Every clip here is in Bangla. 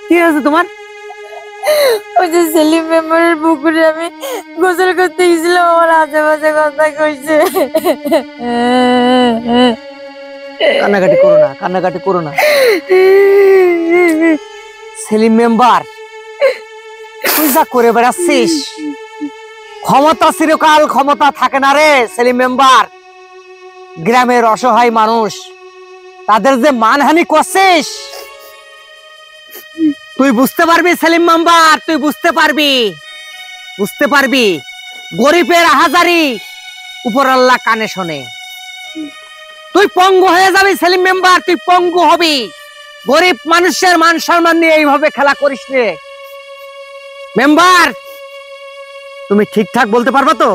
কি আছে তোমার? ওই যে সেলিম মেম্বারের পুকুরে আমি গোসল করতে গেছিলাম, আমার আশেপাশে কথা কইছে। কান্নাকাটি করো না, কান্নাকাটি করো না। সেলিম মেম্বার, তুই যা করে বেড়াচ্ছিস, ক্ষমতা চিরকাল ক্ষমতা থাকে না রে সেলিম মেম্বার। গ্রামের অসহায় মানুষ, তাদের যে মানহানি করছিস, তুই বুঝতে পারবি সেলিম মেম্বার, তুই বুঝতে পারবি, বুঝতে পারবি। গরিবের আহাজারি উপর আল্লাহ কানে শোনে। তুই পঙ্গু হয়ে যাবি সেলিম মেম্বার, তুই পঙ্গু হবি। গরিব মানুষের মান সম্মান নিয়ে এইভাবে খেলা করিস রে মেম্বার। তুমি ঠিকঠাক বলতে পারবা তো?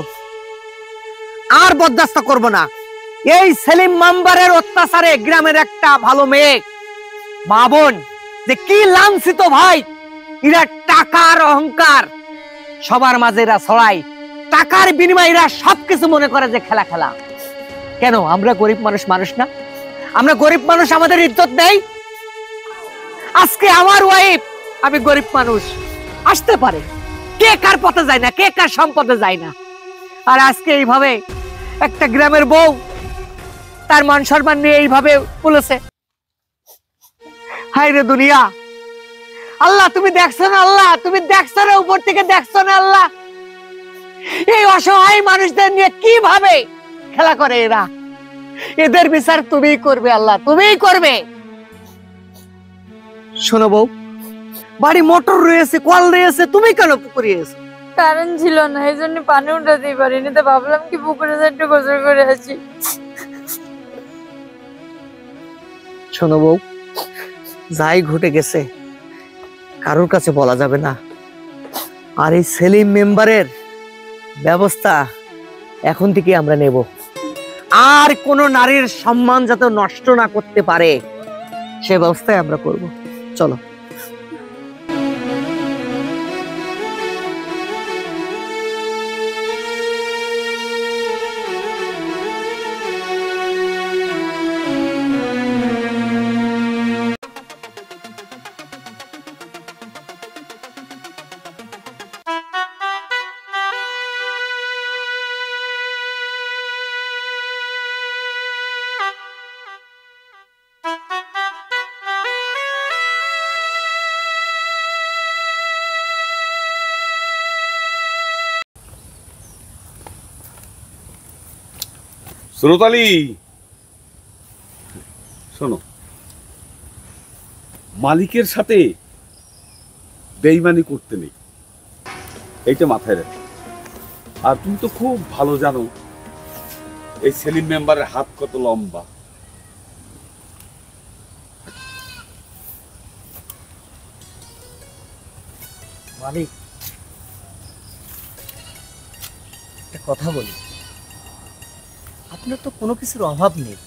আর বরদাস্ত করব না। এই সেলিম মেম্বারের অত্যাচারে গ্রামের একটা ভালো মেয়ে মা বোন যে কি লাঞ্ছিত ভাই। এরা টাকার অহংকার সবার মাঝে এরা ছড়ায়, টাকার বিনিময়ে এরা সবকিছু মনে করে যে খেলা খেলা। কেন আমরা গরিব মানুষ, মানুষ না? আমরা গরিব মানুষ, আমাদের ইজ্জত নেই? আজকে আমার ওয়াইফ, আমি গরিব মানুষ, আসতে পারে, কে কার পথে যায় না, কে কার সম্পদে যায় না। আর আজকে এইভাবে একটা গ্রামের বউ তার মান সম্মান নিয়ে এইভাবে বলেছে। হায় রে দুনিয়া, আল্লাহ তুমি দেখছো না? আল্লাহ তুমি দেখছো না? উপর থেকে দেখছো না? আল্লাহ এই অসহায় মানুষদের নিয়ে কিভাবে খেলা করে এরা। এদের বিচার তুমিই করবে আল্লাহ, তুমিই করবে। শোনো বউ, বাড়ি মোটর রয়েছে, কল রয়েছে, তুমি কেন পুকুরে এসো? কারেন্ট ছিল না, এই জন্য পানি উঠাতেই পারিনি, তো ভাবলাম কি পুকুরে একটু গোসল করে আসি। শোনো বউ, যাই ঘটে গেছে কারোর কাছে বলা যাবে না। আর এই সেলিম মেম্বারের ব্যবস্থা এখন থেকে আমরা নেব। আর কোন নারীর সম্মান যাতে নষ্ট না করতে পারে সে ব্যবস্থাই আমরা করব। চলো। সুরতালি, শোনো, মালিকের সাথে বেইমানি করতে নেই, এইটা মাথায় রাখো। আর তুমি তো খুব ভালো জানো এই সেলিম মেম্বারের হাত কত লম্বা। মালিক, একটা কথা বলি, আপনার তো কোনো কিছুর অভাব নেই,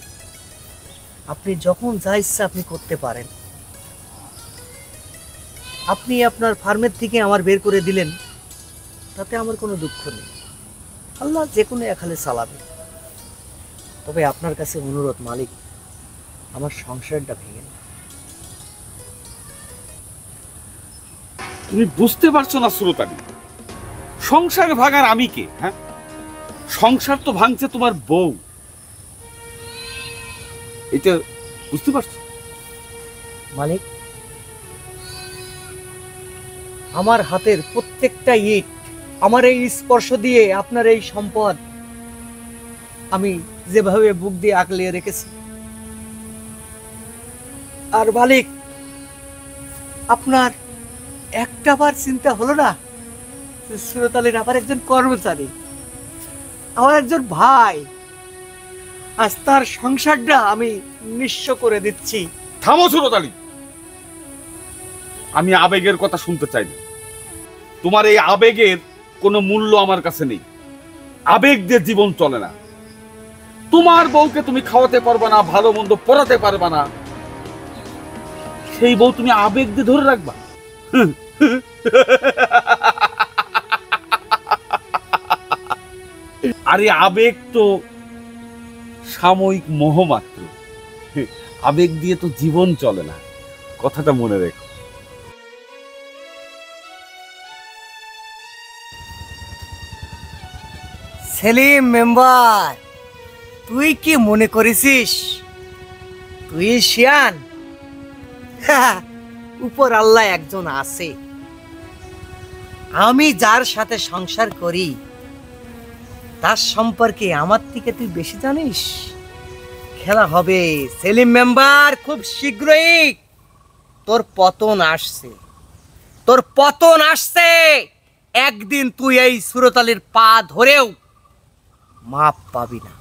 আপনি যখন যা ইচ্ছা আপনি করতে পারেন। আপনি আপনার ফার্মের থেকে আমার বের করে দিলেন, তাতে আমার কোনো দুঃখ নেই, আল্লাহ যে কোনো এখালে চালাবে। তবে আপনার কাছে অনুরোধ মালিক, আমার সংসারটা ভেঙে না। তুমি বুঝতে পারছো না সুরতালি, সংসার ভাঙার আমি কে? হ্যাঁ, সংসার তো ভাঙছে তোমার বউ, এটা বুঝতে পারছো? মালিক, আমার হাতের প্রত্যেকটা ইট, আমার এই স্পর্শ দিয়ে আপনার এই সম্পদ আমি যেভাবে বুক দিয়ে আগলিয়ে রেখেছি। আর মালিক, আপনার একটাবার চিন্তা হলো না সুরতালির আমার একজন কর্মচারী, আমার একজন ভাই, আজ তার সংসারটা আমি নিঃস্ব করে দিচ্ছি। থামো সুরতালি, আমি আবেগের কথা শুনতে চাই না। তোমার এই আবেগের কোনো মূল্য আমার কাছে নেই। আবেগ দিয়ে জীবন চলে না। তোমার বউকে তুমি খাওয়াতে পারবে না, ভালো মন্দ পড়াতে পারবে না, সেই বউ তুমি আবেগ দিয়ে ধরে রাখবা? আরে আবেগ তো সাময়িক মোহ মাত্র, আবেগ দিয়ে তো জীবন চলে না, কথাটা মনে রেখো। সেলিম মেম্বার, তুই কি মনে করেছিস তুই শিয়ান? উপর আল্লাহ একজন আছে। আমি যার সাথে সংসার করি তার সম্পর্কে আমার থেকে তুই বেশি জানিস। খেলা হবে সেলিম মেম্বার, খুব শীঘ্রই তোর পতন আসছে, তোর পতন আসছে। একদিন তুই এই সুরতালির পা ধরেও মাপ পাবি না।